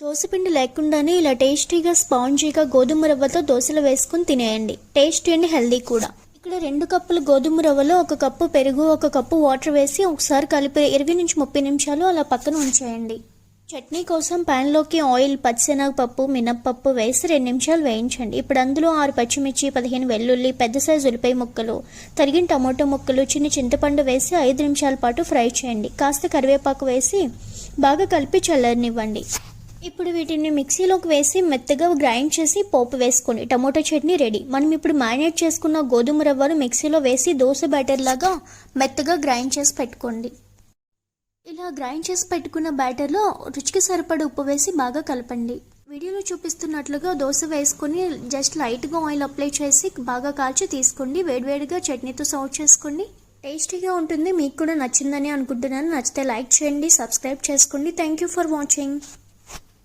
దోసపిండి లేకుండానే ఇలా టేస్టీగా స్పాంజీగా గోధుమ రవ్వతో దోశలు వేసుకుని తినేయండి. టేస్టీ అండ్ హెల్దీ కూడా. ఇక్కడ 2 కప్పులు గోధుమ రవ్వలో 1 కప్పు పెరుగు 1 కప్పు వాటర్ వేసి ఒకసారి కలిపి 20 నుంచి 30 నిమిషాలు అలా పక్కన ఉంచేయండి. చట్నీ కోసం ప్యాన్లోకి ఆయిల్, పచ్చిశనగపప్పు, మినప్పప్పు వేసి 2 నిమిషాలు వేయించండి. ఇప్పుడు అందులో 6 పచ్చిమిర్చి, 15 వెల్లుల్లి, పెద్ద సైజు ఉల్లిపాయ ముక్కలు, తరిగిన టమోటో ముక్కలు, చిన్న చింతపండు వేసి 5 నిమిషాల పాటు ఫ్రై చేయండి. కాస్త కరివేపాకు వేసి బాగా కలిపి చల్లనివ్వండి. ఇప్పుడు వీటిని మిక్సీలోకి వేసి మెత్తగా గ్రైండ్ చేసి పోపు వేసుకోండి. Tomato chutney ready. మనం ఇప్పుడు మ్యారినేట్ చేసుకున్న గోధుమ రవ్వను మిక్సీలో వేసి దోశ బ్యాటర్ లాగా మెత్తగా గ్రైండ్ చేసి పెట్టుకోండి. ఇలా గ్రైండ్ చేసి పెట్టుకున్న బ్యాటర్లో రుచికి సరిపడ ఉప్పు వేసి బాగా కలపండి. వీడియోలో చూపిస్తున్నట్లుగా దోశ వేసుకొని జస్ట్ లైట్గా ఆయిల్ అప్లై చేసి బాగా కాల్చి తీసుకోండి. వేడివేడిగా చట్నీతో సర్వ్ చేసుకోండి. టేస్టీగా ఉంటుంది. మీకు కూడా నచ్చిందని అనుకుంటున్నాను. నచ్చితే లైక్ చేయండి, సబ్స్క్రైబ్ చేసుకోండి. Thank you for watching.